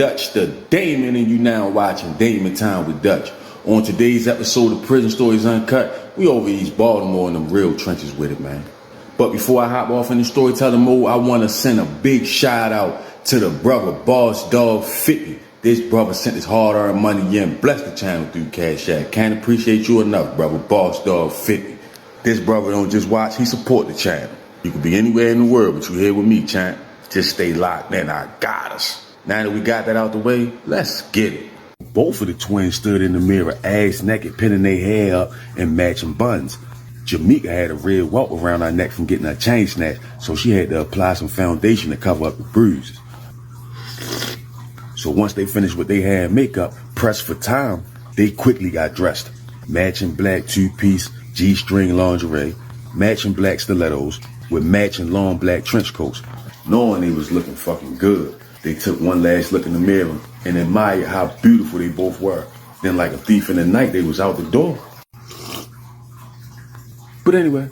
Dutch the Damon, and you now watching Damon Time with Dutch. On today's episode of Prison Stories Uncut, we over East Baltimore in them real trenches with it, man. But before I hop off in the storytelling mode, I want to send a big shout out to the brother Boss Dog 50. This brother sent his hard-earned money in and blessed the channel through Cash App. Can't appreciate you enough, brother Boss Dog 50. This brother don't just watch, he support the channel. You could be anywhere in the world, but you here with me, champ. Just stay locked in, I got us. Now that we got that out the way, let's get it. Both of the twins stood in the mirror, ass naked, pinning their hair up and matching buns. Jamaica had a red welt around her neck from getting her chain snatched, so she had to apply some foundation to cover up the bruises. So once they finished with their hair and makeup, pressed for time, they quickly got dressed. Matching black two-piece G-string lingerie, matching black stilettos with matching long black trench coats. Knowing they was looking fucking good, they took one last look in the mirror and admired how beautiful they both were. Then like a thief in the night, they was out the door. But anyway,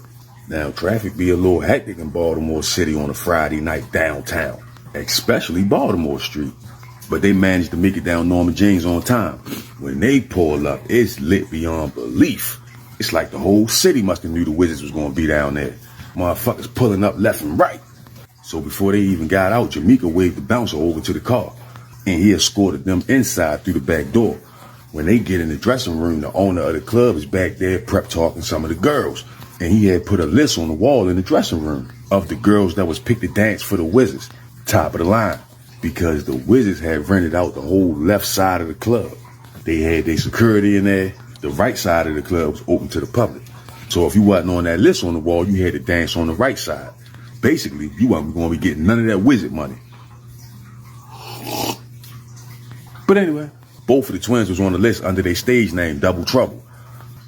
now traffic be a little hectic in Baltimore City on a Friday night downtown, especially Baltimore Street. But they managed to make it down Norman James on time. When they pull up, it's lit beyond belief. It's like the whole city must have knew the Wizards was gonna be down there. Motherfuckers pulling up left and right. So before they even got out, Jamaica waved the bouncer over to the car, and he escorted them inside through the back door. When they get in the dressing room, the owner of the club is back there prep talking some of the girls, and he had put a list on the wall in the dressing room of the girls that was picked to dance for the Wizards, top of the line, because the Wizards had rented out the whole left side of the club. They had their security in there. The right side of the club was open to the public. So if you wasn't on that list on the wall, you had to dance on the right side. Basically, you wasn't going to be getting none of that Wizard money. But anyway, both of the twins was on the list under their stage name, Double Trouble.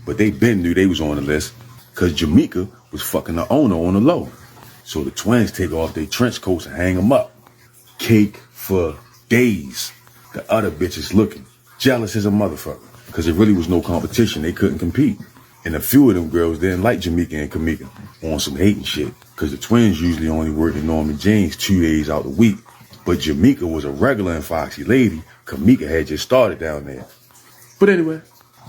But they been knew they was on the list because Jamaica was fucking the owner on the low. So the twins take off their trench coats and hang them up. Cake for days. The other bitches looking jealous as a motherfucker because there really was no competition. They couldn't compete. And a few of them girls didn't like Jamaica and Kamika on some hating shit because the twins usually only worked in Norman James 2 days out the week. But Jamaica was a regular and foxy lady. Kamika had just started down there. But anyway,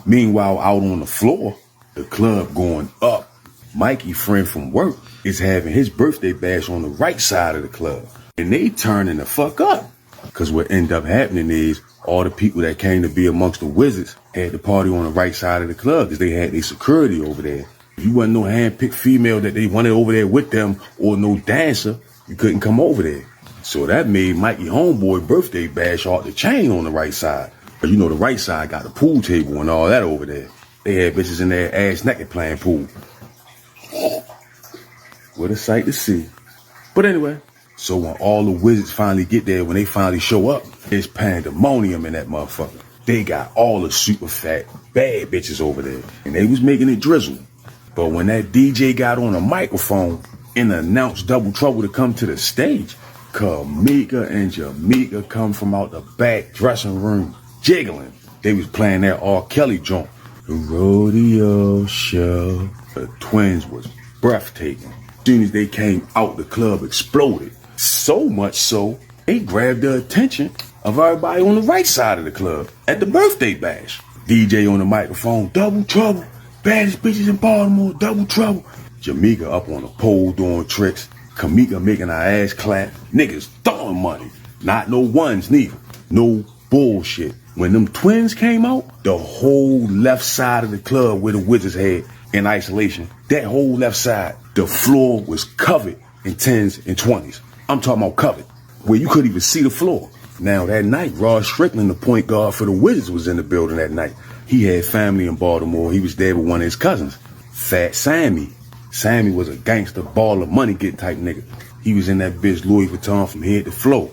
meanwhile, out on the floor, the club going up. Mikey, friend from work, is having his birthday bash on the right side of the club. And they turning the fuck up. Because what ended up happening is all the people that came to be amongst the Wizards had the party on the right side of the club because they had their security over there. If you wasn't no hand-picked female that they wanted over there with them or no dancer, you couldn't come over there. So that made Mikey homeboy birthday bash off the chain on the right side. But you know the right side got the pool table and all that over there. They had bitches in there ass naked playing pool. What a sight to see. But anyway, so when all the Wizards finally get there, when they finally show up, it's pandemonium in that motherfucker. They got all the super fat, bad bitches over there. And they was making it drizzle. But when that DJ got on a microphone and announced Double Trouble to come to the stage, Kamika and Jamaica come from out the back dressing room jiggling. They was playing that R. Kelly joint. The rodeo show. The twins was breathtaking. As soon as they came out, the club exploded. So much so, they grabbed the attention of everybody on the right side of the club at the birthday bash. DJ on the microphone, Double Trouble, baddest bitches in Baltimore, Double Trouble. Jamaica up on the pole doing tricks. Kamika making her ass clap. Niggas throwing money. Not no ones neither. No bullshit. When them twins came out, the whole left side of the club where the Wizards had in isolation, that whole left side, the floor was covered in 10s and 20s. I'm talking about covered, where you couldn't even see the floor. Now that night, Rod Strickland, the point guard for the Wizards, was in the building that night. He had family in Baltimore. He was there with one of his cousins, Fat Sammy. Sammy was a gangster, baller, money getting type nigga. He was in that bitch Louis Vuitton from head to floor.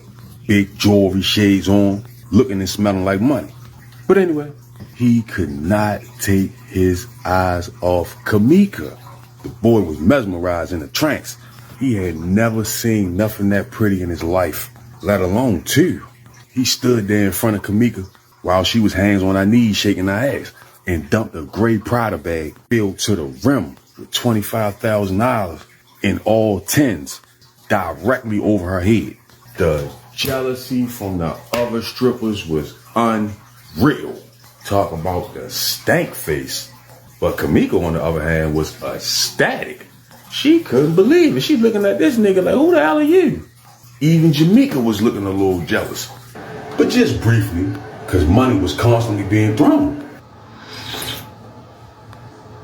Big jewelry, shades on, looking and smelling like money. But anyway, he could not take his eyes off Kamika. The boy was mesmerized in a trance. He had never seen nothing that pretty in his life, let alone two. He stood there in front of Kamika while she was hands on her knees shaking her ass and dumped a gray Prada bag filled to the rim with $25,000 in all tens directly over her head. The Jealousy from the other strippers was unreal. Talk about the stank face. But Kamiko, on the other hand, was ecstatic. She couldn't believe it. She looking at this nigga like, who the hell are you? Even Jamaica was looking a little jealous. But just briefly, because money was constantly being thrown.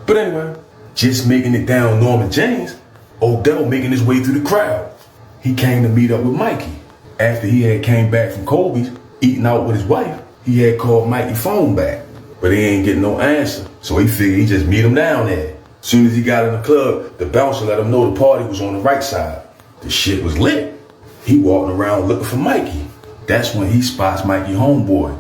But anyway, just making it down Norman James, Odell making his way through the crowd. He came to meet up with Mikey. After he had came back from Kobe's, eating out with his wife, he had called Mikey's phone back. But he ain't getting no answer. So he figured he'd just meet him down there. Soon as he got in the club, the bouncer let him know the party was on the right side. The shit was lit. He walking around looking for Mikey. That's when he spots Mikey homeboy,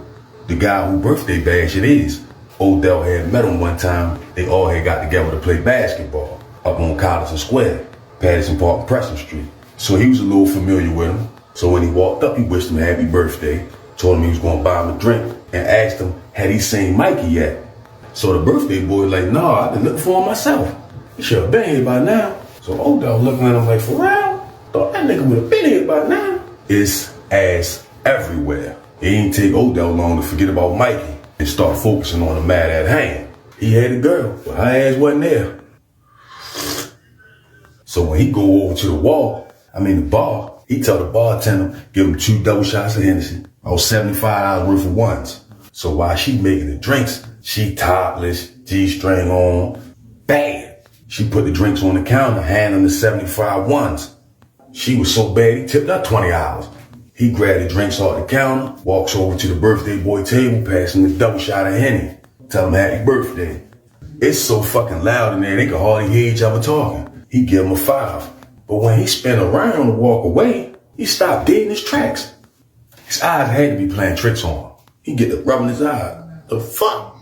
the guy whose birthday bash it is. Odell had met him one time. They all had got together to play basketball up on Collison Square, Patterson Park and Preston Street. So he was a little familiar with him. So when he walked up, he wished him happy birthday, told him he was going to buy him a drink, and asked him, had he seen Mikey yet? So the birthday boy like, nah, I've been looking for him myself. He should have been here by now. So Odell looking at him like, for real? Thought that nigga would have been here by now. It's ass everywhere. It ain't take Odell long to forget about Mikey and start focusing on the matter at hand. He had a girl, but her ass wasn't there. So when he go over to the bar, he tell the bartender, give him 2 double shots of Hennessy, or $75 worth of ones. So while she making the drinks, she topless, G-string on, bad. She put the drinks on the counter, hand him the 75 ones. She was so bad, he tipped her $20. He grabbed the drinks off the counter, walks over to the birthday boy table, passing the double shot of Henny. Tell him happy birthday. It's so fucking loud in there, they can hardly hear each other talking. He give him a 5. But when he spun around to walk away, he stopped dead in his tracks. His eyes had to be playing tricks on him. He get to rubbing his eyes. The fuck?